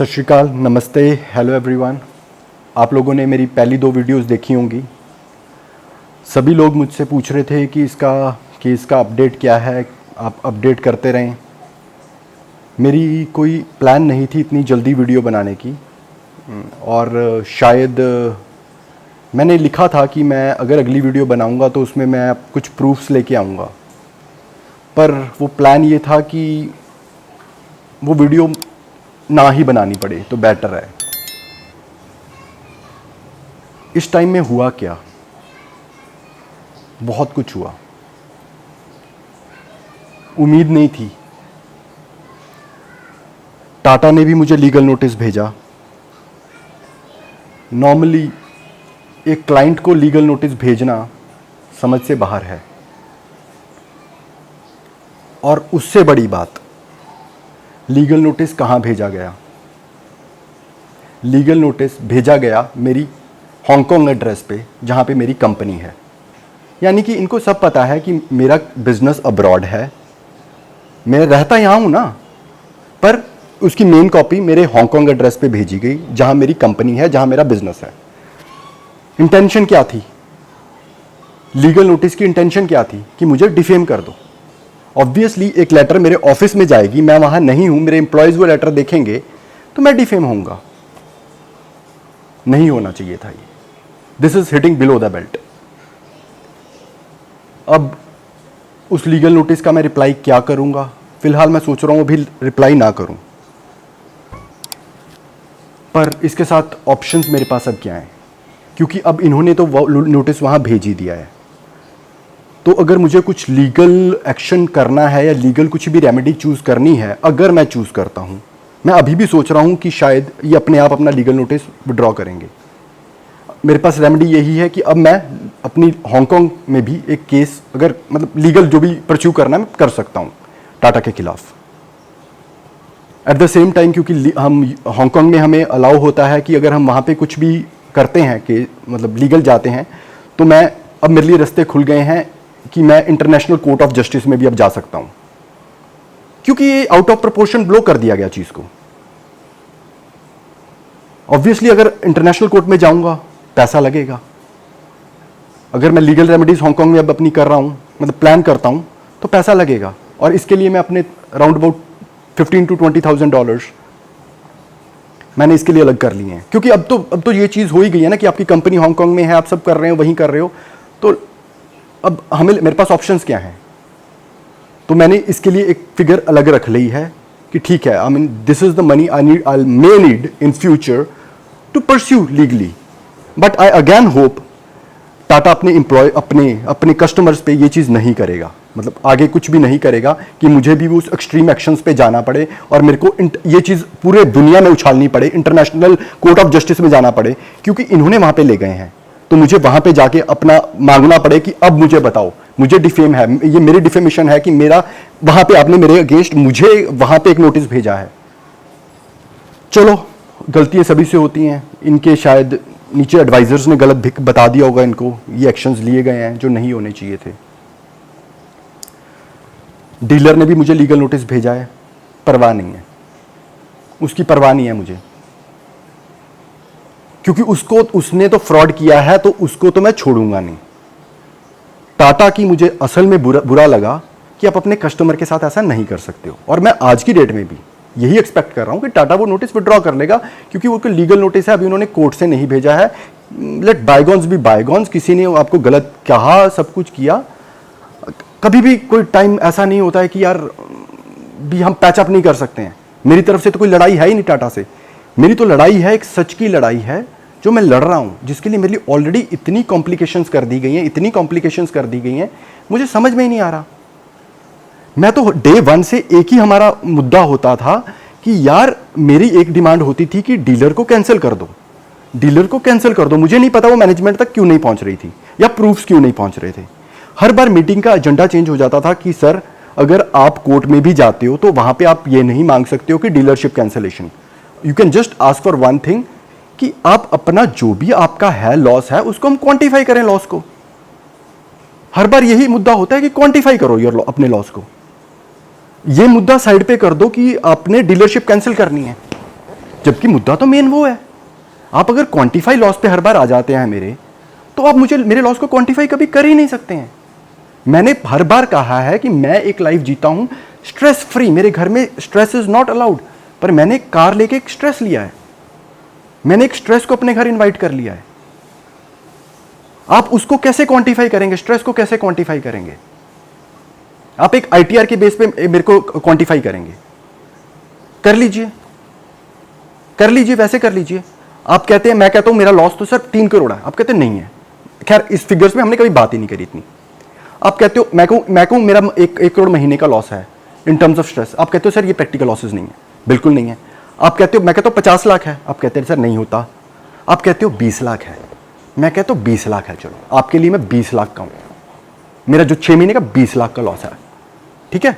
सत श्री अकाल, नमस्ते, हेलो एवरीवन। आप लोगों ने मेरी पहली 2 वीडियोस देखी होंगी। सभी लोग मुझसे पूछ रहे थे कि इसका अपडेट क्या है, आप अपडेट करते रहें। मेरी कोई प्लान नहीं थी इतनी जल्दी वीडियो बनाने की, और शायद मैंने लिखा था कि मैं अगर अगली वीडियो बनाऊंगा तो उसमें मैं कुछ प्रूफ्स लेके आऊँगा, पर वो प्लान ये था कि वो वीडियो ना ही बनानी पड़े तो बेटर है। इस टाइम में हुआ क्या, बहुत कुछ हुआ। उम्मीद नहीं थी। टाटा ने भी मुझे लीगल नोटिस भेजा। नॉर्मली एक क्लाइंट को लीगल नोटिस भेजना समझ से बाहर है, और उससे बड़ी बात, लीगल नोटिस कहाँ भेजा गया। लीगल नोटिस भेजा गया मेरी हांगकांग एड्रेस पे, जहाँ पे मेरी कंपनी है। यानी कि इनको सब पता है कि मेरा बिजनेस अब्रॉड है, मैं रहता यहाँ हूँ ना, पर उसकी मेन कॉपी मेरे हांगकांग एड्रेस पे भेजी गई, जहाँ मेरी कंपनी है, जहाँ मेरा बिजनेस है। इंटेंशन क्या थी? लीगल नोटिस की इंटेंशन क्या थी? कि मुझे डिफेम कर दो। ऑब्वियसली एक लेटर मेरे ऑफिस में जाएगी, मैं वहां नहीं हूं, मेरे एम्प्लॉयज वो लेटर देखेंगे तो मैं डिफेम होऊंगा। नहीं होना चाहिए था ये। This is hitting below the belt. अब उस लीगल नोटिस का मैं रिप्लाई क्या करूंगा? फिलहाल मैं सोच रहा हूं अभी रिप्लाई ना करूं, पर इसके साथ ऑप्शंस मेरे पास अब क्या हैं, क्योंकि अब इन्होंने तो नोटिस वहां भेज ही दिया है। तो अगर मुझे कुछ लीगल एक्शन करना है या लीगल कुछ भी रेमेडी चूज़ करनी है, अगर मैं चूज़ करता हूं, मैं अभी भी सोच रहा हूं कि शायद ये अपने आप अपना लीगल नोटिस विड्रॉ करेंगे। मेरे पास रेमेडी यही है कि अब मैं अपनी हांगकांग में भी एक केस, अगर मतलब लीगल जो भी परस्यू करना है, मैं कर सकता हूं टाटा के खिलाफ। एट द सेम टाइम, क्योंकि हम हांगकांग में हमें अलाउ होता है कि अगर हम वहाँ पे कुछ भी करते हैं कि मतलब लीगल जाते हैं, तो मैं अब मेरे लिए रास्ते खुल गए हैं कि मैं इंटरनेशनल कोर्ट ऑफ जस्टिस में भी अब जा सकता हूं, क्योंकि ये आउट ऑफ प्रोपोर्शन ब्लो कर दिया गया चीज को। ऑब्वियसली अगर इंटरनेशनल कोर्ट में जाऊंगा पैसा लगेगा। अगर मैं लीगल रेमेडीज हांगकांग में अब अपनी कर रहा हूं, मतलब प्लान करता हूं, तो पैसा लगेगा, और इसके लिए मैं अपने राउंड अबाउट $15,000 to $20,000 मैंने इसके लिए अलग कर लिए हैं। क्योंकि अब तो ये चीज हो ही गई है ना कि आपकी कंपनी हांगकांग में है, आप सब कर रहे हो, वहीं कर रहे हो, तो अब मेरे पास ऑप्शंस क्या हैं? तो मैंने इसके लिए एक फिगर अलग रख ली है कि ठीक है, I mean this is the money I may need in future to pursue legally. But I again hope Tata अपने कस्टमर्स पे ये चीज नहीं करेगा, मतलब आगे कुछ भी नहीं करेगा कि मुझे भी उस एक्सट्रीम एक्शंस पे जाना पड़े और मेरे को ये चीज पूरे दुनिया में उछालनी पड़े, इंटरनेशनल कोर्ट ऑफ जस्टिस में जाना पड़े, क्योंकि इन्होंने वहां पे ले गए हैं। तो मुझे वहां पे जाके अपना मांगना पड़े कि अब मुझे बताओ, मुझे डिफेम है, ये मेरी डिफेमेशन है कि मेरा वहां पे आपने मेरे अगेंस्ट मुझे वहां पे एक नोटिस भेजा है। चलो, गलतियां सभी से होती हैं। इनके शायद नीचे एडवाइजर्स ने गलत बता दिया होगा इनको, ये एक्शंस लिए गए हैं जो नहीं होने चाहिए थे। डीलर ने भी मुझे लीगल नोटिस भेजा है, परवाह नहीं है, उसकी परवाह नहीं है मुझे, क्योंकि उसने तो फ्रॉड किया है, तो उसको तो मैं छोड़ूंगा नहीं। टाटा की मुझे असल में बुरा लगा कि आप अपने कस्टमर के साथ ऐसा नहीं कर सकते हो, और मैं आज की डेट में भी यही एक्सपेक्ट कर रहा हूं कि टाटा वो नोटिस विड्रॉ कर लेगा, क्योंकि वो लीगल नोटिस है, अभी उन्होंने कोर्ट से नहीं भेजा है। Let bygones be bygones. किसी ने आपको गलत कहा, सब कुछ किया, कभी भी कोई टाइम ऐसा नहीं होता है कि यार भी हम पैचअप नहीं कर सकते हैं। मेरी तरफ से तो कोई लड़ाई है ही नहीं टाटा से। मेरी तो लड़ाई है, एक सच की लड़ाई है जो मैं लड़ रहा हूं, जिसके लिए मेरे लिए ऑलरेडी इतनी कॉम्प्लिकेशंस कर दी गई हैं, मुझे समझ में ही नहीं आ रहा। मैं तो डे 1 से एक ही हमारा मुद्दा होता था कि यार मेरी एक डिमांड होती थी कि डीलर को कैंसिल कर दो। मुझे नहीं पता वो मैनेजमेंट तक क्यों नहीं पहुंच रही थी, या प्रूफ्स क्यों नहीं पहुंच रहे थे। हर बार मीटिंग का एजेंडा चेंज हो जाता था कि सर, अगर आप कोर्ट में भी जाते हो तो वहां पे आप ये नहीं मांग सकते हो कि dealership cancellation. You can just ask for one thing, कि आप अपना जो भी आपका है लॉस है, उसको हम क्वांटिफाई करें लॉस को। हर बार यही मुद्दा होता है कि क्वांटिफाई करो अपने लॉस को। ये मुद्दा साइड पे कर दो कि आपने डीलरशिप कैंसिल करनी है। जबकि मुद्दा तो मेन वो है। आप अगर क्वांटिफाई लॉस पे हर बार आ जाते हैं मेरे, तो आप मुझे मेरे लॉस को क्वांटिफाई कभी कर ही नहीं सकते हैं। मैंने हर बार कहा है कि मैं एक लाइफ जीता हूं स्ट्रेस फ्री, मेरे घर में स्ट्रेस इज नॉट अलाउड, पर मैंने कार लेके एक स्ट्रेस लिया है, मैंने एक स्ट्रेस को अपने घर इनवाइट कर लिया है। आप उसको कैसे क्वांटिफाई करेंगे? स्ट्रेस को कैसे क्वांटिफाई करेंगे? आप एक आईटीआर के बेस पे मेरे को क्वांटिफाई करेंगे? कर लीजिए, कर लीजिए, वैसे कर लीजिए। आप कहते हैं, मैं कहता हूं मेरा लॉस तो सर 3 करोड़ है, आप कहते हैं नहीं है। खैर इस फिगर्स में हमने कभी बात ही नहीं करी इतनी। आप कहते हो, मैं कहूं मेरा 1 करोड़ महीने का लॉस है इन टर्म्स ऑफ स्ट्रेस, आप कहते हो सर ये प्रैक्टिकल लॉसेस नहीं है, बिल्कुल नहीं है। आप कहते हो, मैं कहता हूं 50 लाख है, आप कहते हैं सर नहीं होता। आप कहते हो 20 लाख है, मैं कहता हूं 20 लाख है, चलो आपके लिए मैं 20 लाख का हूं, मेरा जो 6 महीने का 20 लाख का लॉस है, ठीक है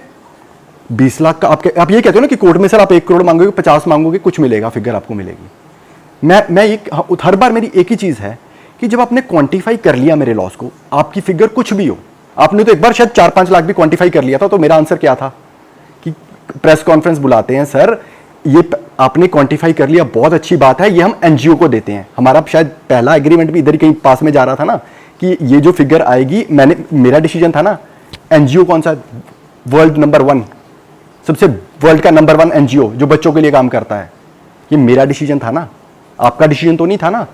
20 लाख का। आप ये कहते हो ना कि कोर्ट में सर आप 1 करोड़ मांगोगे, 50 मांगोगे, कुछ मिलेगा, फिगर आपको मिलेगी। मैं ये हर बार मेरी एक ही चीज है कि जब आपने क्वांटिफाई कर लिया मेरे लॉस को, आपकी फिगर कुछ भी हो, आपने तो एक बार शायद 4-5 लाख भी क्वांटिफाई कर लिया था, तो मेरा आंसर क्या था कि प्रेस कॉन्फ्रेंस बुलाते हैं सर, ये आपने क्वांटिफाई कर लिया, बहुत अच्छी बात है, ये हम एनजीओ को देते हैं। हमारा शायद पहला एग्रीमेंट भी इधर ही कहीं पास में जा रहा था ना, कि ये जो फिगर आएगी, मेरा डिसीजन था ना, एनजीओ कौन सा, वर्ल्ड नंबर 1, सबसे वर्ल्ड का नंबर 1 एनजीओ जो बच्चों के लिए काम करता है, ये मेरा डिसीजन था ना, आपका डिसीजन तो नहीं था ना।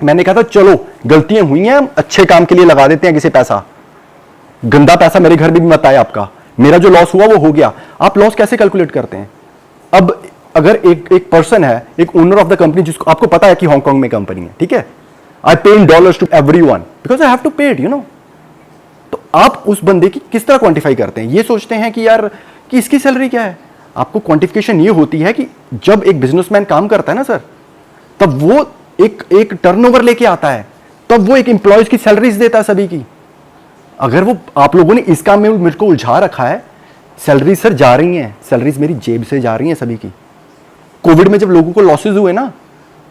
मैंने कहा था चलो गलतियां हुई हैं, अच्छे काम के लिए लगा देते हैं किसी पैसा, गंदा पैसा मेरे घर में भी मत आए आपका, मेरा जो लॉस हुआ वो हो गया। आप लॉस कैसे कैलकुलेट करते हैं? अब अगर एक पर्सन है, एक ओनर ऑफ द कंपनी, जिसको आपको पता है कि हांगकांग में कंपनी है, ठीक है, I pay in dollars to everyone because I have to pay it, you know. तो आप उस बंदे की किस तरह क्वांटिफाई करते हैं? ये सोचते हैं कि यार कि इसकी सैलरी क्या है। आपको क्वांटिफिकेशन ये होती है कि जब एक बिजनेसमैन काम करता है ना सर, तब वो एक टर्नओवर लेके आता है, तब वो एक एम्प्लॉयज की सैलरीज देता है सभी की। अगर वो आप लोगों ने इस काम में मेरे को उलझा रखा है, सैलरी सर जा रही हैं, सैलरीज मेरी जेब से जा रही हैं सभी की। कोविड में जब लोगों को लॉसेज हुए ना,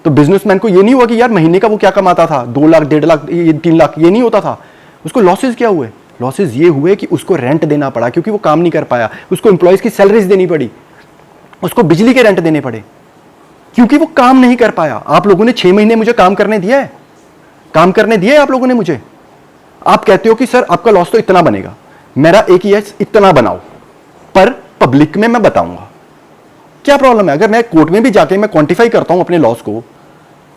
तो बिजनेसमैन को ये नहीं हुआ कि यार महीने का वो क्या कमाता था, 2 लाख, 1.5 लाख, 3 लाख, ये नहीं होता था। उसको लॉसेज क्या हुए? लॉसेज ये हुए कि उसको रेंट देना पड़ा क्योंकि वो काम नहीं कर पाया, उसको एम्प्लॉयज की सैलरीज देनी पड़ी, उसको बिजली के रेंट देने पड़े क्योंकि वो काम नहीं कर पाया। आप लोगों ने 6 महीने मुझे काम करने दिया है, काम करने दिया है आप लोगों ने मुझे। आप कहते हो कि सर आपका लॉस तो इतना बनेगा, मेरा एक ही है, इतना बनाओ, पर पब्लिक में मैं बताऊंगा। क्या प्रॉब्लम है? अगर मैं कोर्ट में भी जाके मैं क्वांटिफाई करता हूं अपने लॉस को,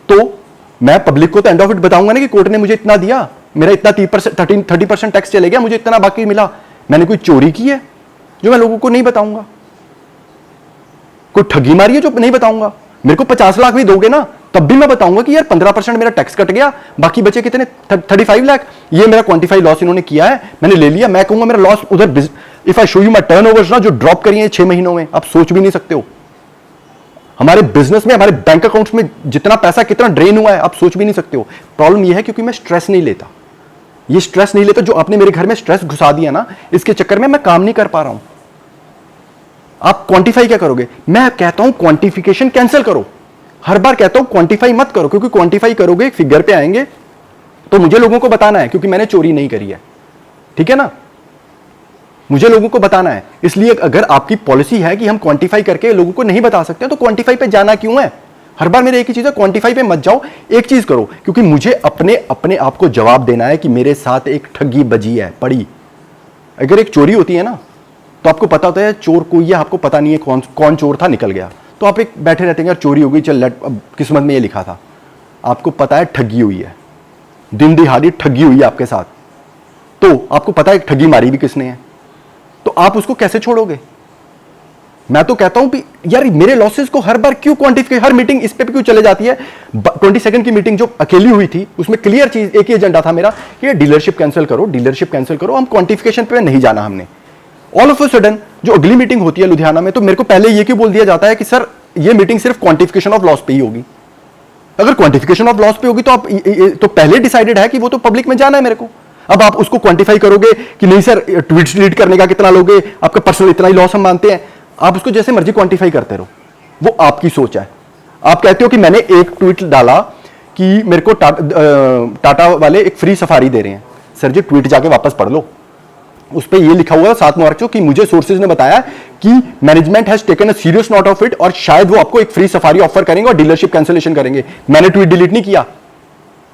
तो मैं पब्लिक को तो एंड ऑफ इट बताऊंगा ना कि कोर्ट ने मुझे इतना दिया, मेरा इतना 30% टैक्स चले गया, मुझे इतना बाकी मिला। मैंने कोई चोरी की है जो मैं लोगों को नहीं बताऊंगा? कोई ठगी मारी है जो नहीं बताऊंगा? मेरे को 50 लाख भी दोगे ना, तब भी मैं बताऊंगा कि यार 15% मेरा टैक्स कट गया, बाकी बचे कितने, 35 लाख। ये मेरा क्वांटिफाई लॉस इन्होंने किया है, मैंने ले लिया। मैं कहूंगा मेरा लॉस उधर, if I show you my turnovers ना, जो ड्रॉप करी है 6 महीनों में, आप सोच भी नहीं सकते हो। हमारे बिजनेस में, हमारे बैंक अकाउंट्स में जितना पैसा कितना ड्रेन हुआ है, आप सोच भी नहीं सकते हो। प्रॉब्लम यह है क्योंकि मैं स्ट्रेस नहीं लेता। ये स्ट्रेस नहीं लेता जो आपने मेरे घर में स्ट्रेस घुसा दिया ना, इसके चक्कर में मैं काम नहीं कर पा रहा हूं। आप क्वांटिफाई क्या करोगे? मैं कहता हूं क्वांटिफिकेशन कैंसिल करो। हर बार कहता हूं क्वांटिफाई मत करो, क्योंकि क्वांटिफाई करोगे फिगर पे आएंगे तो मुझे लोगों को बताना है, क्योंकि मैंने चोरी नहीं करी है, ठीक है ना, मुझे लोगों को बताना है। इसलिए अगर आपकी पॉलिसी है कि हम क्वांटिफाई करके लोगों को नहीं बता सकते, तो क्वांटिफाई पे जाना क्यों है? हर बार मेरे एक ही चीज है, क्वांटिफाई पे मत जाओ, एक चीज करो, क्योंकि मुझे अपने आप को जवाब देना है कि मेरे साथ एक ठगी बजी है, पड़ी। अगर एक चोरी होती है ना, तो आपको पता होता है चोर कोई है, आपको पता नहीं है कौन चोर था, निकल गया, तो आप एक बैठे रहते हैं यार चोरी हो गई, चल अब किस्मत में ये लिखा था। आपको पता है ठगी हुई है, दिन दिहाड़ी ठगी हुई है आपके साथ, तो आपको पता है ठगी मारी भी किसने है, तो आप उसको कैसे छोड़ोगे? मैं तो कहता हूं कि यार मेरे लॉसेस को हर बार क्यों क्वांटिफाई, हर मीटिंग इस पे क्यों चले जाती है? 22 की मीटिंग जो अकेली हुई थी, उसमें क्लियर चीज एक ही एजेंडा था मेरा कि डीलरशिप कैंसिल करो, डीलरशिप कैंसिल करो, हम क्वांटिफिकेशन पे नहीं जाना हमने। ऑल ऑफ अ सडन जो अगली मीटिंग होती है लुधियाना में, तो मेरे को पहले ये क्यों बोल दिया जाता है कि सर ये मीटिंग सिर्फ क्वांटिफिकेशन ऑफ लॉस पे ही होगी। अगर क्वांटिफिकेशन ऑफ लॉस पे होगी तो आप तो पहले डिसाइडेड है कि वो तो पब्लिक में जाना है मेरे को। अब आप उसको क्वांटिफाई करोगे कि नहीं सर ट्वीट्स डिलीट करने का कितना लोगे, आपका पर्सनल इतना ही लॉस हम मानते हैं, आप उसको जैसे मर्जी क्वांटिफाई करते रहो, वो आपकी सोच है। आप कहते हो कि मैंने एक ट्वीट डाला कि मेरे को टाटा वाले एक फ्री सफारी दे रहे हैं, सर जी ट्वीट जाके वापस पढ़ लो, उस पर ये लिखा हुआ है 7 मार्च को कि मुझे सोर्सेज ने बताया कि management has taken a serious note of it और शायद वो आपको एक फ्री सफारी ऑफर करेंगे और डीलरशिप कैंसिलेशन करेंगे। मैंने ट्वीट डिलीट नहीं किया,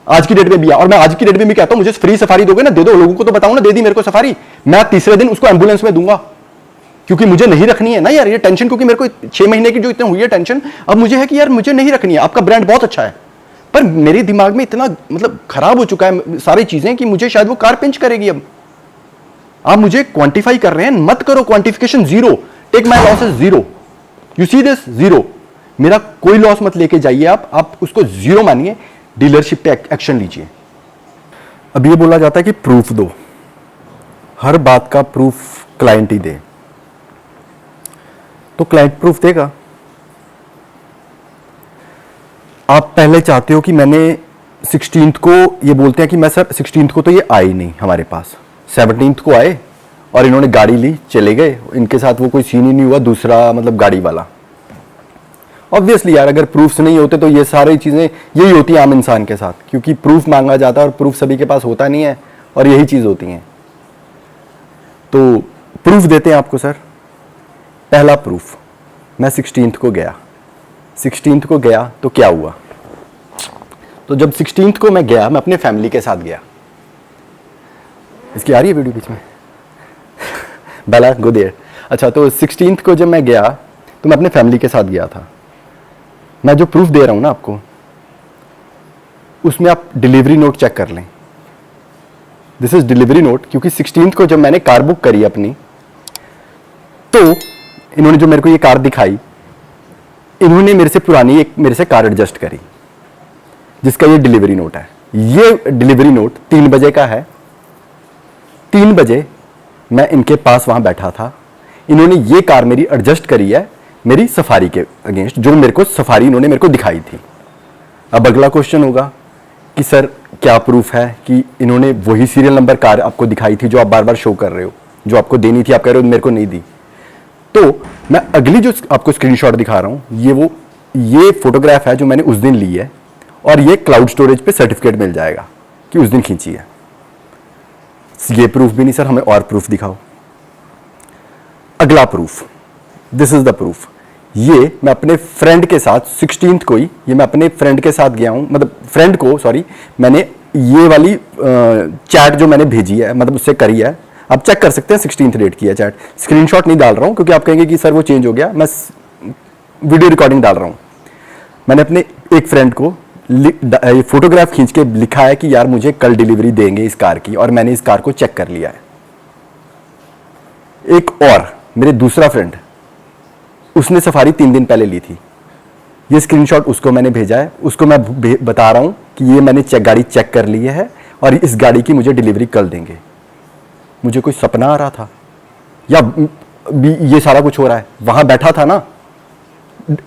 आज की डेट में भी, और मैं आज की डेट में भी कहता हूं मुझे फ्री सफारी दोगे ना, दे दो, लोगों को तो बताऊं ना, दे दी मेरे को सफारी, मैं तीसरे दिन उसको एम्बुलेंस में दूंगा, क्योंकि मुझे नहीं रखनी है ना यार ये टेंशन, क्योंकि मेरे को 6 महीने की जो इतने हुई है टेंशन, अब मुझे है कि यार मुझे नहीं रखनी है। आपका ब्रांड बहुत अच्छा है, पर मेरे दिमाग में इतना मतलब खराब हो चुका है सारी चीजें कि मुझे शायद वो कार पिंच करेगी। अब आप मुझे क्वांटिफाई कर रहे हैं, मत करो quantification, zero, take my loss is zero, you see this, zero, मेरा कोई लॉस मत लेके जाइए, आप उसको जीरो मानिए, डीलरशिप पे एक्शन लीजिए। अब ये बोला जाता है कि प्रूफ दो, हर बात का प्रूफ क्लाइंट ही दे, तो क्लाइंट प्रूफ देगा। आप पहले चाहते हो कि मैंने 16th को, ये बोलते हैं कि मैं सर 16th को तो ये आए नहीं हमारे पास, 17th को आए और इन्होंने गाड़ी ली, चले गए, इनके साथ वो कोई सीन ही नहीं हुआ, दूसरा मतलब गाड़ी वाला। ऑब्वियसली यार अगर प्रूफ्स नहीं होते तो ये सारी चीजें यही होती है आम इंसान के साथ, क्योंकि प्रूफ मांगा जाता है और प्रूफ सभी के पास होता नहीं है, और यही चीज होती है। तो प्रूफ देते हैं आपको सर। पहला प्रूफ, मैं 16th को गया, 16th को गया तो क्या हुआ, तो जब 16th को मैं गया, मैं अपने फैमिली के साथ गया, इसकी आ रही है वीडियो बीच में बेला गो देयर। अच्छा, तो 16th को जब मैं गया तो मैं अपने फैमिली के साथ गया था। मैं जो प्रूफ दे रहा हूं ना आपको, उसमें आप डिलीवरी नोट चेक कर लें, दिस इज डिलीवरी नोट, क्योंकि 16th को जब मैंने कार बुक करी अपनी, तो इन्होंने जो मेरे को ये कार दिखाई, इन्होंने मेरे से पुरानी एक मेरे से कार एडजस्ट करी, जिसका ये डिलीवरी नोट है। ये डिलीवरी नोट 3 बजे का है, 3 बजे मैं इनके पास वहां बैठा था, इन्होंने ये कार मेरी एडजस्ट करी है मेरी सफारी के अगेंस्ट, जो मेरे को सफारी इन्होंने मेरे को दिखाई थी। अब अगला क्वेश्चन होगा कि सर क्या प्रूफ है कि इन्होंने वही सीरियल नंबर कार आपको दिखाई थी जो आप बार बार शो कर रहे हो, जो आपको देनी थी, आप कह रहे हो मेरे को नहीं दी। तो मैं अगली जो आपको स्क्रीनशॉट दिखा रहा हूं, ये फोटोग्राफ है जो मैंने उस दिन ली है, और ये क्लाउड स्टोरेज पे सर्टिफिकेट मिल जाएगा कि उस दिन खींची है। ये प्रूफ भी नहीं सर, हमें और प्रूफ दिखाओ। अगला proof, this is the proof, ये मैं अपने फ्रेंड के साथ 16th को ही, ये मैं अपने फ्रेंड के साथ गया हूं, मतलब फ्रेंड को, सॉरी, मैंने ये वाली चैट जो मैंने भेजी है, मतलब उससे करी है, आप चेक कर सकते हैं 16th डेट की है चैट। स्क्रीनशॉट नहीं डाल रहा हूं क्योंकि आप कहेंगे कि सर वो चेंज हो गया, मैं वीडियो रिकॉर्डिंग डाल रहा हूं। मैंने अपने एक फ्रेंड को फोटोग्राफ खींच के लिखा है कि यार मुझे कल डिलीवरी देंगे इस कार की, और मैंने इस कार को चेक कर लिया है। एक और मेरे दूसरा फ्रेंड, उसने सफारी 3 दिन पहले ली थी, ये स्क्रीनशॉट उसको मैंने भेजा है, उसको मैं बता रहा हूं कि ये मैंने गाड़ी चेक कर ली है और इस गाड़ी की मुझे डिलीवरी कल देंगे। मुझे कोई सपना आ रहा था या ये सारा कुछ हो रहा है? वहां बैठा था ना,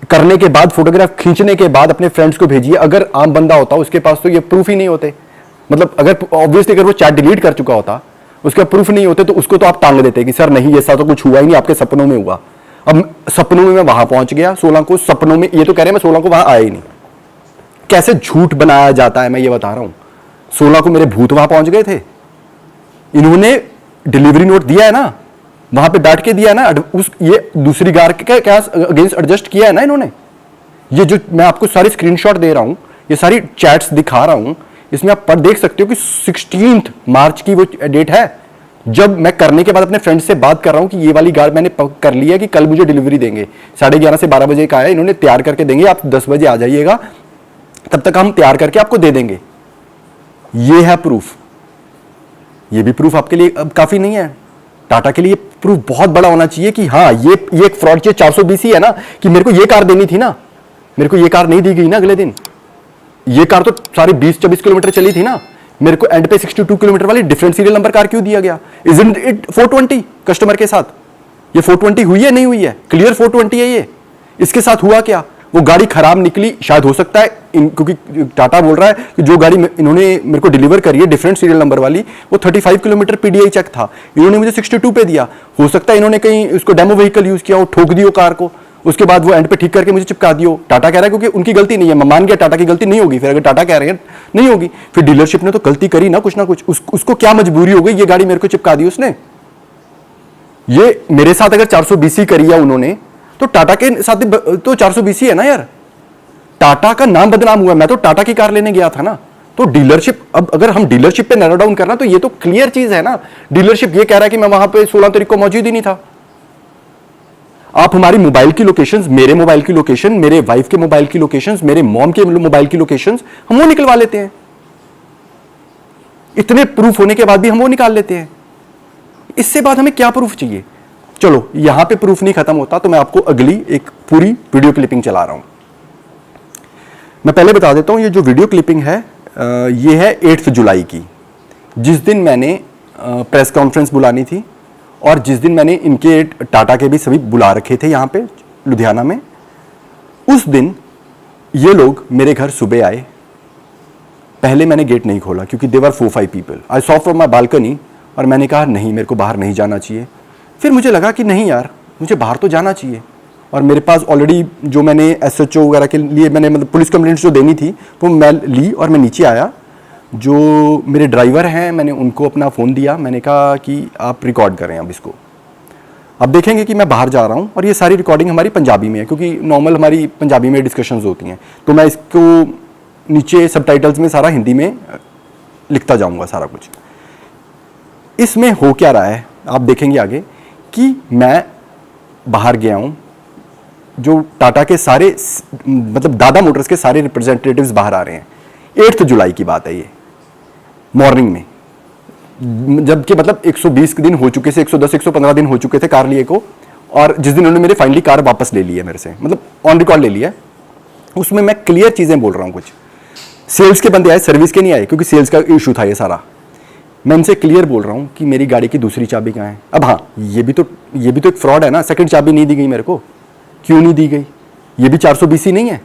करने के बाद, फोटोग्राफ खींचने के बाद अपने फ्रेंड्स को भेजिए। अगर आम बंदा होता उसके पास तो ये प्रूफ ही नहीं होते, मतलब अगर ऑब्वियसली अगर वो चैट डिलीट कर चुका होता, उसके प्रूफ नहीं होते, तो उसको तो आप टांग देते कि सर नहीं, ऐसा तो कुछ हुआ ही नहीं, आपके सपनों में हुआ। अब सपनों में मैं वहां पहुंच गया 16 को, सपनों में ये तो कह रहे हैं मैं 16 को वहां आया ही नहीं। कैसे झूठ बनाया जाता है मैं ये बता रहा हूं। 16 को मेरे भूत वहां पहुंच गए थे, इन्होंने डिलीवरी नोट दिया है ना, वहां पे बैठ के दिया है ना, ये दूसरी कार के क्या अगेंस्ट एडजस्ट किया है ना इन्होंने। ये जो मैं आपको सारी स्क्रीनशॉट दे रहा हूं, ये सारी चैट्स दिखा रहा हूं, इसमें आप पढ़ देख सकते हो कि 16 मार्च की वो डेट है, जब मैं करने के बाद अपने फ्रेंड से बात कर रहा हूं कि ये वाली गाड़ मैंने कर ली है कि कल मुझे डिलीवरी देंगे। 11:30 से 12 बजे का है, इन्होंने तैयार करके देंगे, आप 10 बजे आ जाइएगा, तब तक हम तैयार करके आपको दे देंगे। ये है प्रूफ। ये भी प्रूफ आपके लिए अब काफी नहीं है, टाटा के लिए प्रूफ बहुत बड़ा होना चाहिए कि हाँ ये एक फ्रॉड चाहिए। 420 ही है ना कि मेरे को ये कार देनी थी ना, मेरे को ये कार नहीं दी गई ना अगले दिन। ये कार तो सारी 20-24 किलोमीटर चली थी ना, मेरे को एंड पे 62 किलोमीटर वाली डिफरेंट सीरियल नंबर कार क्यों दिया गया? इजंट इट 420 कस्टमर के साथ? ये 420 हुई है नहीं हुई है? क्लियर 420 है ये। इसके साथ हुआ क्या? वो गाड़ी खराब निकली, शायद हो सकता है क्योंकि टाटा बोल रहा है कि जो गाड़ी इन्होंने मेरे को डिलीवर करी है डिफरेंट सीरियल नंबर वाली, वो 35 किलोमीटर पीडीआई चेक था, इन्होंने मुझे 62 पे दिया। हो सकता है इन्होंने कहीं उसको डेमो व्हीकल यूज किया हो, ठोक दियो कार को, उसके बाद वो एंड पे ठीक करके मुझे चिपका दियो। टाटा कह रहा है क्योंकि उनकी गलती नहीं है, मैं मान गया टाटा की गलती नहीं होगी। फिर अगर टाटा कह रहे हैं नहीं होगी, फिर डीलरशिप ने तो गलती करी ना कुछ ना कुछ। उसको क्या मजबूरी हो गई, ये गाड़ी मेरे को चिपका दी उसने? ये मेरे साथ अगर 420 करी है उन्होंने, तो टाटा के साथ तो 420 है ना यार। टाटा का नाम बदनाम हुआ, मैं तो टाटा की कार लेने गया था ना। तो डीलरशिप, अब अगर हम डीलरशिप पे नैरो डाउन करना, तो ये तो क्लियर चीज है ना। डीलरशिप ये कह रहा है कि मैं वहां पे 16 तारीख को मौजूद ही नहीं था। आप हमारी मोबाइल की लोकेशंस, मेरे मोबाइल की लोकेशन, मेरे वाइफ के मोबाइल की लोकेशंस, मेरे मॉम के मोबाइल की लोकेशंस, हम वो निकलवा लेते हैं। इतने प्रूफ होने के बाद भी हम वो निकाल लेते हैं। इससे बाद हमें क्या प्रूफ चाहिए? चलो, यहां पे प्रूफ नहीं खत्म होता, तो मैं आपको अगली एक पूरी वीडियो क्लिपिंग चला रहा हूं। मैं पहले बता देता हूं, ये जो वीडियो क्लिपिंग है ये है 8 जुलाई की, जिस दिन मैंने प्रेस कॉन्फ्रेंस बुलानी थी और जिस दिन मैंने इनके टाटा के भी सभी बुला रखे थे यहां पे लुधियाना में। उस दिन ये लोग मेरे घर सुबह आए। पहले मैंने गेट नहीं खोला क्योंकि देवर 4-5 people. I saw from my balcony, और मैंने कहा नहीं, मेरे को बाहर नहीं जाना चाहिए। फिर मुझे लगा कि नहीं यार, मुझे बाहर तो जाना चाहिए। और मेरे पास ऑलरेडी जो मैंने SHO वगैरह के लिए मैंने मतलब पुलिस कंप्लेंट्स जो देनी थी वो मैं ली, और मैं नीचे आया। जो मेरे ड्राइवर हैं, मैंने उनको अपना फ़ोन दिया। मैंने कहा कि आप रिकॉर्ड करें अब इसको। अब देखेंगे कि मैं बाहर जा रहा हूँ, और ये सारी रिकॉर्डिंग हमारी पंजाबी में है क्योंकि नॉर्मल हमारी पंजाबी में डिस्कशंस होती हैं। तो मैं इसको नीचे सबटाइटल्स में सारा हिंदी में लिखता जाऊँगा सारा कुछ। इसमें हो क्या रहा है आप देखेंगे आगे, कि मैं बाहर गया हूँ। जो टाटा के सारे मतलब दादा मोटर्स के सारे रिप्रेजेंटेटिव्स बाहर आ रहे हैं। 8 जुलाई की बात है ये, मॉर्निंग में, जबकि मतलब 120 दिन हो चुके थे, 110 115 दिन हो चुके थे कार लिए को। और जिस दिन उन्होंने मेरी फाइनली कार वापस ले ली है मेरे से, मतलब ऑन रिकॉर्ड ले लिया है, उसमें मैं क्लियर चीजें बोल रहा हूं। कुछ सेल्स के बंदे आए, सर्विस के नहीं आए क्योंकि सेल्स का इशू था ये सारा। मैं इनसे क्लियर बोल रहा हूं कि मेरी गाड़ी की दूसरी चाबी कहाँ है। अब हाँ, ये भी तो एक फ्रॉड है ना। सेकंड चाबी नहीं दी गई मेरे को, क्यों नहीं दी गई? ये भी 420 नहीं है।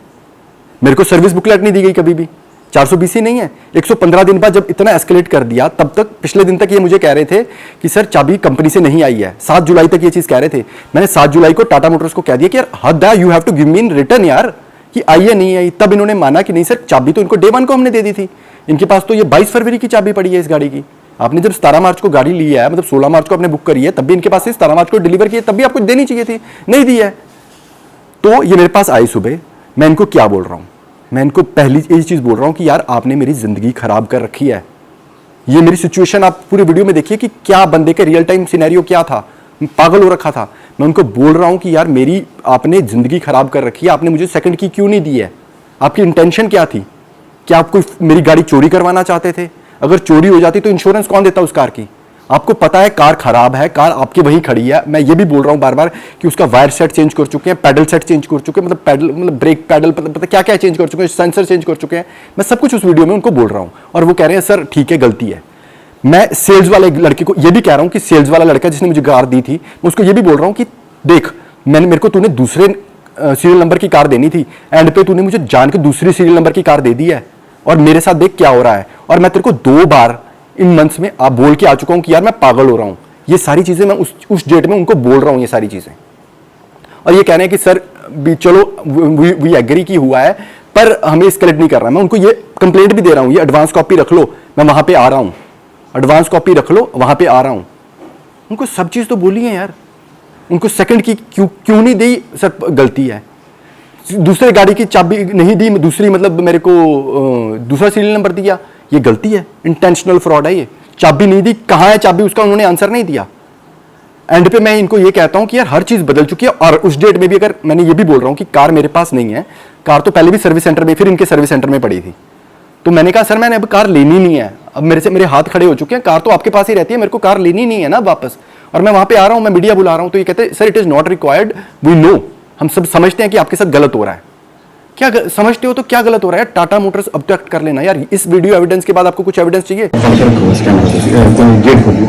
मेरे को सर्विस बुकलेट नहीं दी गई कभी भी, 420 नहीं है। 115 दिन बाद जब इतना एस्केलेट कर दिया, तब तक पिछले दिन तक ये मुझे कह रहे थे कि सर चाबी कंपनी से नहीं आई है। 7 जुलाई तक ये चीज कह रहे थे। मैंने 7 जुलाई को टाटा मोटर्स को कह दिया कि यार हद है, you have to give me in return यार, कि आई है नहीं आई। तब इन्होंने माना कि नहीं सर, चाबी तो इनको डे 1 को हमने दे दी थी। इनके पास तो ये 22 फरवरी की चाबी पड़ी है इस गाड़ी की। आपने जब 17 मार्च को गाड़ी ली है, मतलब 16 मार्च को आपने बुक करी है, तब भी इनके पास 17 मार्च को डिलीवर की है, तब भी आपको देनी चाहिए थी, नहीं दी है। तो ये मेरे पास आई सुबह। मैं इनको क्या बोल रहा हूं? मैं इनको पहली यही चीज बोल रहा हूं कि यार आपने मेरी जिंदगी खराब कर रखी है। ये मेरी सिचुएशन आप पूरे वीडियो में देखिए कि क्या बंदे के रियल टाइम सिनेरियो क्या था। पागल हो रखा था। मैं उनको बोल रहा हूं कि यार मेरी आपने जिंदगी खराब कर रखी है। आपने मुझे सेकंड की क्यों नहीं दी है? आपकी इंटेंशन क्या थी? क्या आप कोई मेरी गाड़ी चोरी करवाना चाहते थे? अगर चोरी हो जाती तो इंश्योरेंस कौन देता उस कार की? आपको पता है कार खराब है, कार आपकी वही खड़ी है। मैं ये भी बोल रहा हूं बार बार कि उसका वायर सेट चेंज कर चुके हैं, पैडल सेट चेंज कर चुके हैं, मतलब पैडल मतलब ब्रेक पैडल पता क्या क्या चेंज कर चुके हैं, सेंसर चेंज कर चुके हैं। मैं सब कुछ उस वीडियो में उनको बोल रहा हूं, और वो कह रहे हैं सर ठीक है गलती है। मैं सेल्स वाले लड़के को ये भी कह रहा हूं कि सेल्स वाला लड़का जिसने मुझे कार दी थी, मैं उसको ये भी बोल रहा हूं कि देख, मेरे को तूने दूसरे सीरियल नंबर की कार देनी थी, एंड पे तूने मुझे जान के दूसरी सीरियल नंबर की कार दे दी है, और मेरे साथ देख क्या हो रहा है। और मैं तेरे को 2 बार इन मंथ्स में आप बोल के आ चुका हूं कि यार मैं पागल हो रहा हूं। ये सारी चीजें मैं उस डेट में उनको बोल रहा हूं, ये सारी चीजें। और ये कह रहे हैं कि सर भी चलो वी एग्री की हुआ है, पर हमें एस्केलेट नहीं कर रहा। मैं उनको ये कंप्लेंट भी दे रहा हूं, ये एडवांस कॉपी रख लो, मैं वहां पे आ रहा हूं, एडवांस कॉपी रख लो, वहां पे आ रहा हूं। उनको सब चीज तो बोली है यार। उनको सेकंड की क्यों नहीं दी? सर गलती है। दूसरे गाड़ी की चाबी नहीं दी, दूसरी मतलब मेरे को दूसरा सीरियल नंबर दिया, ये गलती है, इंटेंशनल फ्रॉड है ये। चाबी नहीं दी, कहां है चाबी उसका उन्होंने आंसर नहीं दिया। एंड पे मैं इनको ये कहता हूं कि यार हर चीज बदल चुकी है। और उस डेट में भी अगर मैंने ये भी बोल रहा हूं कि कार मेरे पास नहीं है, कार तो पहले भी सर्विस सेंटर में, फिर इनके सर्विस सेंटर में पड़ी थी। तो मैंने कहा सर मैंने अब कार लेनी नहीं है, अब मेरे हाथ खड़े हो चुके हैं, कार तो आपके पास ही रहती है, मेरे को कार लेनी नहीं है ना वापस। और मैं वहां पे आ रहा हूं, मैं मीडिया बुला रहा हूं, तो ये कहते हैं sir it is not required, we know, हम सब समझते हैं कि आपके साथ गलत हो रहा है। क्या समझते हो तो क्या गलत हो रहा है? टाटा मोटर्स अब्डक्ट कर लेना यार। इस वीडियो एविडेंस के बाद आपको कुछ एविडेंस चाहिए? गेट खोलिए।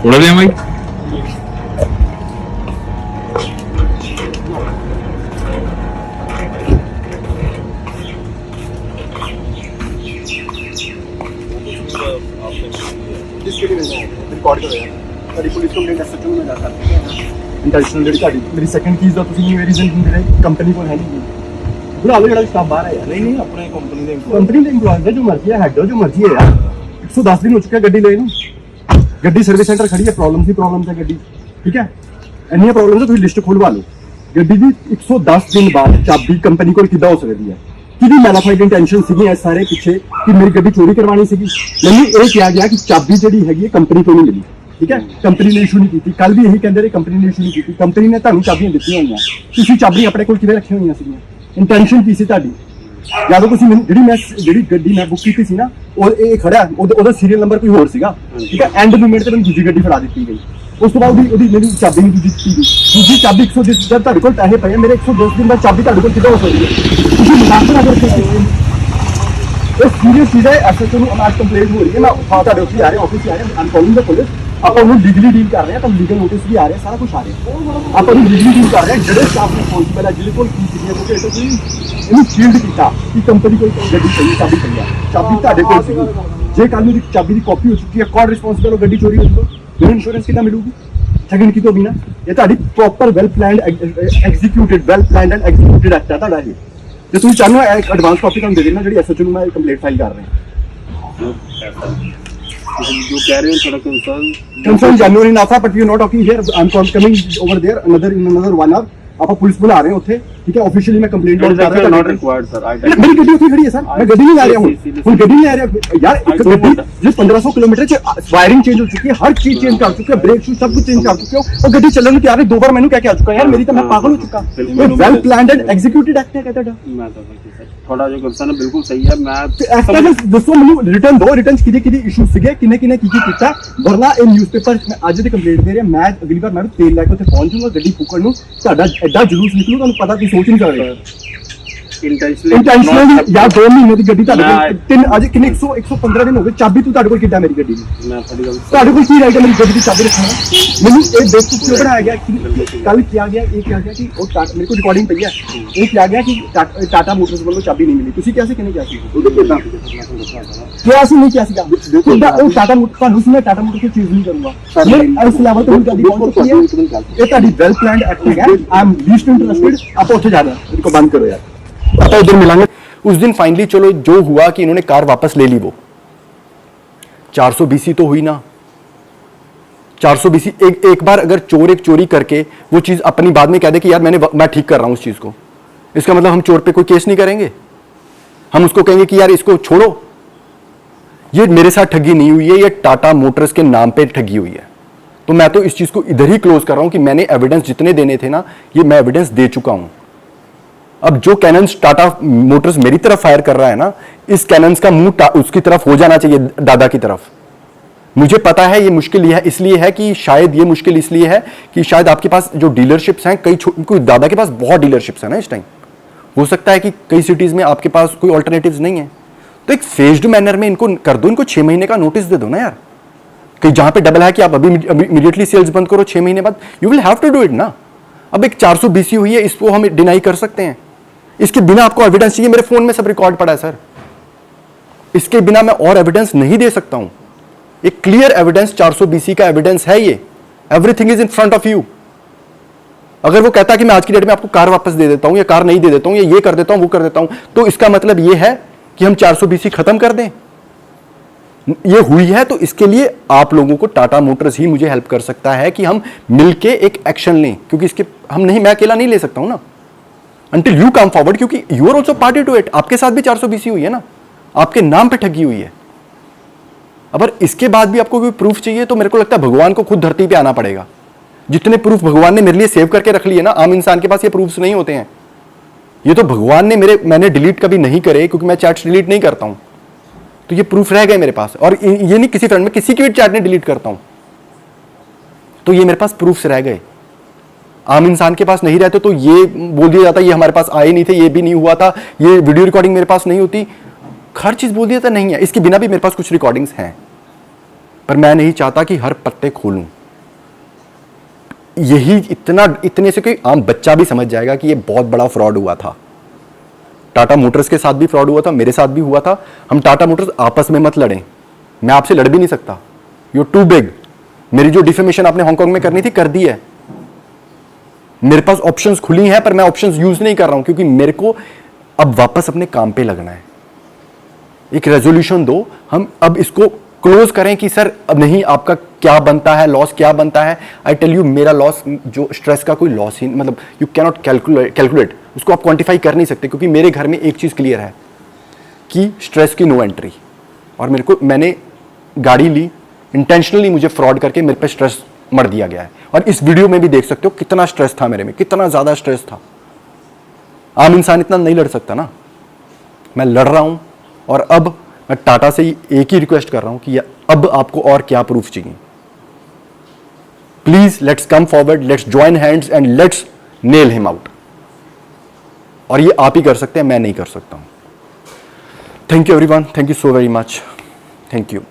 उड़ा दिया भाई। रिकॉर्ड करो यार। सारी पुलिस कंप्लेंट SHO में जा सकती है। इंटेंशनल मेरी सेकंड कीज ਦਾ ਤੁਸੀਂ ਨਹੀਂ ਮੇਰੀ ਜ਼ਿੰਦਗੀ ਕੰਪਨੀ ਕੋਲ ਹੈ ਨਹੀਂ। बुला लो ਜਿਹੜਾ ਸਟਾਫ ਬਾਹਰ ਹੈ ਯਾਰ। नहीं नहीं अपने कंपनी ਦੇ ਕੰਪਨੀ ਦੇ ਇੰਪਲੋਇਜ਼ ਹੈ, ਜੋ ਮਰਜ਼ੀ ਹੈ, ਹੈਡ ਜੋ ਮਰਜ਼ੀ ਹੈ ਯਾਰ। 110 ਦਿਨ ਹੋ ਚੁੱਕੇ ਗੱਡੀ ਲਏ ਨੂੰ, ਗੱਡੀ ਸਰਵਿਸ ਸੈਂਟਰ ਖੜੀ ਹੈ, ਪ੍ਰੋਬਲਮ ਹੈ ਗੱਡੀ, ਠੀਕ ਹੈ। ਇੰਨੀਆਂ ਪ੍ਰੋਬਲਮਸ ਤੁਸੀਂ ਲਿਸਟ ਖੁਲਵਾ ਲਓ। ਗੱਡੀ ਦੀ 110 ਦਿਨ ਬਾਅਦ ਚਾਬੀ ਕੰਪਨੀ ਕੋਲ ਕਿੱਦਾਂ ਹੋ ਸਕਦੀ ਹੈ? ਕਿਹਦੀ ਮੈਲਾਫਾਈਡ ਇੰਟੈਂਸ਼ਨ ਸੀਗੀ ਇਸ ਸਾਰੇ ਪਿੱਛੇ ਕਿ ਮੇਰੀ ਗੱਡੀ ਚੋਰੀ ਕਰਵਾਣੀ ਸੀਗੀ? ਮੈਨੂੰ ਇਹ ਕਿਹਾ ਗਿਆ ਕਿ ਚਾਬੀ ਜਿਹੜੀ ਹੈਗੀ ਹੈ ਕੰਪਨੀ ਤੋਂ ਨਹੀਂ ਮਿਲੀ, ਠੀਕ ਹੈ। ਕੰਪਨੀ ਨੇ ਇਸ਼ੂ ਨਹੀਂ ਕੀਤੀ, ਕੱਲ ਵੀ ਇਹੀ ਕਹਿੰਦੇ ਰਹੇ ਕੰਪਨੀ ਨੇ ਇਸ਼ੂ ਨਹੀਂ ਕੀਤੀ। ਕੰਪਨੀ ਨੇ ਤੁਹਾਨੂੰ ਚਾਬੀਆਂ ਦਿੱਤੀਆਂ ਹੋਈਆਂ, ਤੁਸੀਂ ਚਾਬੀ ਆਪਣੇ ਕੋਲ ਕਿਵੇਂ ਰੱਖੀਆਂ ਹੋਈਆਂ ਸੀਗੀਆਂ? ਇੰਟੈਂਸ਼ਨ ਕੀ ਸੀ ਤੁਹਾਡੀ? ਜਦੋਂ ਤੁਸੀਂ ਮੈਨੂੰ ਜਿਹੜੀ ਗੱਡੀ ਮੈਂ ਬੁੱਕ ਕੀਤੀ ਸੀ ਨਾ, ਉਹ ਇਹ ਖੜਾ ਉਹਦਾ ਸੀਰੀਅਲ ਨੰਬਰ ਕੋਈ ਹੋਰ ਸੀਗਾ, ਠੀਕ ਹੈ। ਐਂਡ ਮੂਵਮੈਂਟ ਤੇ ਮੈਨੂੰ ਦੂਜੀ ਗੱਡੀ ਫੜਾ ਦਿੱਤੀ ਗਈ। ਉਸ ਤੋਂ ਬਾਅਦ ਉਹਦੀ ਮੈਨੂੰ ਚਾਬੀ ਨਹੀਂ ਦਿੱਤੀ ਗਈ। ਦੂਜੀ ਚਾਬੀ 110 ਜਦ ਤੁਹਾਡੇ ਕੋਲ ਪੈਸੇ ਪਏ ਮੇਰੇ 110 ਦਿਨ ਬਾਅਦ ਚਾਬੀ ਤੁਹਾਡੇ ਕੋਲ ਕਿੱਦਾਂ ਹੋ ਸਕਦੀ ਹੈ? ਤੁਸੀਂ ਮੁਨਾਫਾ ਨਾ ਕਰਕੇ ਇਹ ਸੀਰੀਅਸ ਚੀਜ਼ ਹੈ। ਐਸਐਚਓ ਨੂੰ ਅੱਜ ਕੰਪਲੇਂਟ ਹੋ ਰਹੀ ਹੈ। ਮੈਂ ਤੁਹਾਡੇ ਉੱਥੇ ਆ ਰਿਹਾ, ਆਫਿਸ ਆ ਰਿਹਾ, ਆਮ ਕਾਲਿੰਗ ਦਾ ਪੁਲਿਸ। ਆਪਾਂ ਉਹਨੂੰ ਲੀਗਲੀ ਡੀਲ ਕਰ ਰਹੇ ਹਾਂ, ਤਾਂ ਲੀਗਲ ਨੋਟਿਸ ਵੀ ਆ ਰਿਹਾ, ਸਾਰਾ ਕੁਝ ਆ ਰਿਹਾ। ਆਪਾਂ ਉਹਨੂੰ ਲੀਗਲੀ ਡੀਲ ਕਰ ਰਹੇ ਹਾਂ। ਜਿਹੜੇ ਸਟਾਫ ਰਿਸਪੌਂਸਿਬਲ ਹੈ, ਜਿਹਦੇ ਕੋਲ ਕੀ ਸੀਗੀਆਂ ਕਿਉਂਕਿ ਇਹਨੂੰ ਫੀਲਡ ਕੀਤਾ ਕਿ ਕੰਪਨੀ ਕੋਈ ਗੱਡੀ ਪਈ, ਚਾਬੀ ਪਈ ਹੈ, ਚਾਬੀ ਤੁਹਾਡੇ ਕੋਲ ਸੀਗੀ। ਜੇ ਕੱਲ ਨੂੰ ਚਾਬੀ ਦੀ ਕਾਪੀ ਹੋ ਚੁੱਕੀ ਹੈ, ਕੌਣ ਰਿਸਪੌਂਸਿਬਲ ਹੋ ਗੱਡੀ ਚੋਰੀ ਹੋਈ ਤੋਂ? ਮੈਨੂੰ ਇੰਸ਼ੋਰੈਂਸ ਕਿੱਦਾਂ ਮਿਲੂਗੀ? ਸੈਕਿੰਡ ਕੀ ਤੋਂ ਬਿਨਾ ਇਹ ਤੁਹਾਡੀ proper well planned ਐਗਜ਼ੀਕਿਊਟਿਡ and ਐਗਜ਼ੀਕਿਊਟਿਡ act ਹੈ ਤੁਹਾਡਾ ਇਹ। ਜੇ ਤੁਸੀਂ ਚਾਹੁੰਦੇ ਹੋ ਇੱਕ ਐਡਵਾਂਸ ਕਾਪੀ ਤੁਹਾਨੂੰ ਦੇ ਦੇਣਾ, ਜਿਹੜੀ ਐਸਐਚਓ ਨੂੰ ਮੈਂ ਕੰਪਲੇਂਟ ਫਾਈਲ ਕਰ ਰਿਹਾ। जो कह रहे हैं थोड़ा कंसर्न genuine enough है, but we are not talking here. I'm coming over there in another 1 hour. ਆਪਾਂ ਪੁਲਿਸ ਬੁਲਾ ਰਹੇ ਹਾਂ ਉੱਥੇ, ਠੀਕ ਹੈ। ਆਫੀਸ਼ੀਅਲੀ ਮੈਂ ਕੰਪਲੇਂਟ ਲੌਂਚ ਕਰ ਰਿਹਾ। Not required sir. ਮੇਰੀ ਗੱਡੀ ਉੱਥੇ ਖੜੀ ਹੈ ਸਰ, ਮੈਂ ਗੱਡੀ ਨਹੀਂ ਲੈ ਰਿਹਾ ਹੁਣ ਗੱਡੀ ਨਹੀਂ ਲੈ ਰਿਹਾ ਯਾਰ। ਇੱਕ ਗੱਡੀ ਜਿਸ 1500 ਕਿਲੋਮੀਟਰ ਚ ਵਾਇਰਿੰਗ ਚੇਂਜ ਹੋ ਚੁੱਕੀ ਹੈ, ਹਰ ਚੀਜ਼ ਚੇਂਜ ਕਰ ਚੁੱਕੇ, ਬ੍ਰੇਕ ਸ਼ੂ ਸਭ ਕੁਝ ਚੇਂਜ ਕਰ ਚੁੱਕੇ ਹੋ, ਉਹ ਗੱਡੀ ਚੱਲਣ ਨੂੰ ਤਿਆਰ ਹੈ। 2 ਬਾਰ ਮੈਨੂੰ ਕਹਿ ਕੇ ਆ ਚੁੱਕਾ ਯਾਰ, ਮੇਰੀ ਤਾਂ ਮੈਂ ਪਾਗਲ ਹੋ ਚੁੱਕਾ। ਇਹ ਵੈਲ ਪਲਾਨਡ ਐਂਡ ਐਗਜ਼ੀਕਿਊਟਿਡ ਐਕਟ ਹੈ ਤੁਹਾਡਾ। मैं तो सर थोड़ा जो कंसर्न है बिल्कुल सही है। मैं ਐਕਟ ਦੱਸੋ ਮੈਨੂੰ, ਰਿਟਰਨ ਦੋ, ਰਿਟਰਨ ਚ ਕਿਹਦੇ ਇਸ਼ੂ ਸੀਗੇ, ਕਿੰਨੇ ਕੀ ਕੀਤਾ, ਵਰਨਾ ਇਹ ਨਿਊਜ਼ਪੇਪਰ ਮੈਂ ਅੱਜ ਦੀ ਕੰਪਲੇਂਟ ਦੇ ਰਿਹਾ। ਮੈਂ ਅਗਲੀ ਵਾਰ ਮੈਂ ਤੇਲ ਲੈ ਕੇ ਉੱਥੇ ਪਹੁੰਚ ਜਾਊਂਗਾ ਗੱਡੀ ਫੂਕਣ ਨੂੰ, ਤੁਹਾਡਾ ਐਡਾ ਜਲੂਸ ਨਿਕਲੂ, ਤੁਹਾਨੂੰ ਪਤਾ ਤੁਸੀਂ ਸੋਚ ਨਹੀਂ ਸਕਦੇ। ਇੰਟੈਂਸ਼ਨਲੀ ਯਾਰ 2 ਮਹੀਨੇ ਦੀ ਗੱਡੀ ਤੁਹਾਡੇ ਕੋਲ, ਤਿੰਨ ਅੱਜ ਕਿੰਨੇ 115 ਦਿਨ ਹੋ ਗਏ, ਚਾਬੀ ਤੂੰ ਤੁਹਾਡੇ ਕੋਲ ਕਿੱਦਾਂ ਮੇਰੀ ਗੱਡੀ ਦੀ? मैं थोड़ी गल ਤੁਹਾਡੇ ਕੋਲ ਕੀ ਰਾਈਟ ਹੈ ਮੇਰੀ ਗੱਡੀ ਦੀ ਚਾਬੀ ਰੱਖਣ ਦਾ? ਮੈਨੂੰ ਇਹ ਬੇਵਕੂਫ ਕਿਉਂ ਬਣਾਇਆ ਗਿਆ? ਕੱਲ ਕਿਹਾ ਗਿਆ, ਇਹ ਕਿਹਾ ਗਿਆ ਕਿ ਉਹ ਮੇਰੇ ਕੋਲ ਰਿਕਾਰਡਿੰਗ ਪਈ ਹੈ, ਇਹ ਕਿਹਾ ਗਿਆ ਕਿ ਟਾਟਾ ਮੋਟਰਸ ਵੱਲੋਂ ਚਾਬੀ ਨਹੀਂ ਮਿਲੀ। ਤੁਸੀਂ ਕਿਹਾ ਸੀ ਕਿ ਨਹੀਂ ਕਿਹਾ ਸੀ? ਕਿਹਾ ਸੀ ਨਹੀਂ ਕਿਹਾ ਸੀਗਾ? ਉਹ ਟਾਟਾ ਮੋਟਰ ਤੁਹਾਨੂੰ ਸੀ, ਮੈਂ ਟਾਟਾ ਮੋਟਰ ਕੋਈ ਚੀਜ਼ ਨਹੀਂ ਕਰੂੰਗਾ। ਮੈਂ ਇਸ ਲੈਵਲ ਤੇ ਹੁਣ ਗੱਡੀ ਪਹੁੰਚ ਚੁੱਕੀ ਹੈ। ਇਹ ਤੁਹਾਡੀ ਵੈਲ ਪਲਾਨਡ ਐਕਟਿੰਗ ਹੈ। I am least interested. ਆਪਾਂ ਉੱਥੇ जाना, इनको बंद करो यार, ਆਪਾਂ उधर मिलेंगे उस दिन। फाइनली चलो जो हुआ कि इन्होंने कार वापस ले ली। वो 420 तो हुई ना, 420। एक बार अगर चोर एक चोरी करके वो चीज अपनी बाद में कह दे कि यार मैं ठीक कर रहा हूं उस चीज को, इसका मतलब हम चोर पे कोई केस नहीं करेंगे? हम उसको कहेंगे कि यार इसको छोड़ो। ये मेरे साथ ठगी नहीं हुई है, ये टाटा मोटर्स के नाम पे ठगी हुई है। तो मैं तो इस चीज को इधर ही क्लोज कर रहा हूं कि मैंने एविडेंस जितने देने थे ना, ये मैं एविडेंस दे चुका हूं। अब जो कैनन्स टाटा मोटर्स मेरी तरफ फायर कर रहा है ना, इस कैनन्स का मुंह उसकी तरफ हो जाना चाहिए, दादा की तरफ। मुझे पता है ये मुश्किल है, इसलिए है कि शायद ये मुश्किल इसलिए है कि शायद आपके पास जो डीलरशिप्स हैं, कोई दादा के पास बहुत डीलरशिप्स है ना इस टाइम। हो सकता है कि कई सिटीज में आपके पास कोई ऑल्टरनेटिव्स नहीं है, तो एक फेज्ड मैनर में इनको कर दो, इनको 6 महीने का नोटिस दे दो ना यार। कि जहां पे डबल है कि आप अभी इमीडिएटली सेल्स बंद करो, 6 महीने बाद you will have to do it ना। अब एक 420 हुई है, इसको हम डिनाई कर सकते हैं? इसके बिना आपको एविडेंस चाहिए? मेरे फोन में सब रिकॉर्ड पड़ा है सर, इसके बिना मैं और एविडेंस नहीं दे सकता हूं। एक क्लियर एविडेंस 420 का एविडेंस है ये, everything is in front of you. अगर वो कहता है कि मैं आज की डेट में आपको कार वापस दे देता हूं, या कार नहीं दे देता हूं, या ये कर देता हूं, वो कर देता हूं, तो इसका मतलब ये है कि हम 420 खत्म कर दें। ये हुई है तो इसके लिए आप लोगों को टाटा मोटर्स ही मुझे हेल्प कर सकता है कि हम मिलके एक एक्शन लें, क्योंकि इसके हम नहीं, मैं अकेला नहीं ले सकता हूं ना, अंटिल यू कम फॉरवर्ड, क्योंकि you are also party to it. आपके साथ भी 420 हुई है ना, आपके नाम पे ठगी हुई है। अगर इसके बाद भी आपको कोई प्रूफ चाहिए तो मेरे को लगता है भगवान को खुद धरती पे आना पड़ेगा। जितने प्रूफ भगवान ने मेरे लिए सेव करके रख लिए ना, आम इंसान के पास ये प्रूफ्स नहीं होते हैं। ये तो भगवान ने मैंने डिलीट कभी नहीं करे, क्योंकि मैं चैट्स डिलीट नहीं करता हूं, तो ये प्रूफ रह गए मेरे पास। और ये नहीं किसी फ्रेंड में किसी की भी चैट नहीं डिलीट करता हूं, तो ये मेरे पास प्रूफ्स रह गए। आम इंसान के पास नहीं रहते तो ये बोल दिया जाता ये हमारे पास आए नहीं थे, ये भी नहीं हुआ था, ये वीडियो रिकॉर्डिंग मेरे पास नहीं होती, हर चीज बोल दिया था नहीं है। इसके बिना भी मेरे पास कुछ रिकॉर्डिंग्स हैं, पर मैं नहीं चाहता कि हर पत्ते खोलूं। यही इतने से कोई आम बच्चा भी समझ जाएगा कि ये बहुत बड़ा फ्रॉड हुआ था। टाटा मोटर्स के साथ भी फ्रॉड हुआ था, मेरे साथ भी हुआ था। हम टाटा मोटर्स आपस में मत लड़ें, मैं आपसे लड़ भी नहीं सकता, यू टू बिग। मेरी जो डिफेमेशन आपने हांगकांग में करनी थी कर दी है, मेरे पास ऑप्शंस खुली हैं, पर मैं ऑप्शंस यूज नहीं कर रहा हूं, क्योंकि मेरे को अब वापस अपने काम पे लगना है, एक रेजोल्यूशन दो, हम अब इसको क्लोज करें कि सर अब नहीं, आपका क्या बनता है, लॉस क्या बनता है। आई टेल यू, मेरा लॉस जो स्ट्रेस का कोई लॉस ही, मतलब यू कैनॉट कैलकुलेट, उसको आप क्वांटिफाई कर नहीं सकते, क्योंकि मेरे घर में एक चीज़ क्लियर है कि स्ट्रेस की नो एंट्री। और मैंने गाड़ी ली इंटेंशनली, मुझे फ्रॉड करके मेरे पे स्ट्रेस मर दिया गया है। और इस वीडियो में भी देख सकते हो कितना स्ट्रेस था मेरे में, कितना ज़्यादा स्ट्रेस था। आम इंसान इतना नहीं लड़ सकता ना, मैं लड़ रहा हूं। और अब मैं टाटा से एक ही रिक्वेस्ट कर रहा हूं कि अब आपको और क्या प्रूफ चाहिए। Please let's come forward, let's join hands and let's nail him out. और ये आप ही कर सकते हैं, मैं नहीं कर सकता हूं। Thank you everyone, thank you so very much, thank you.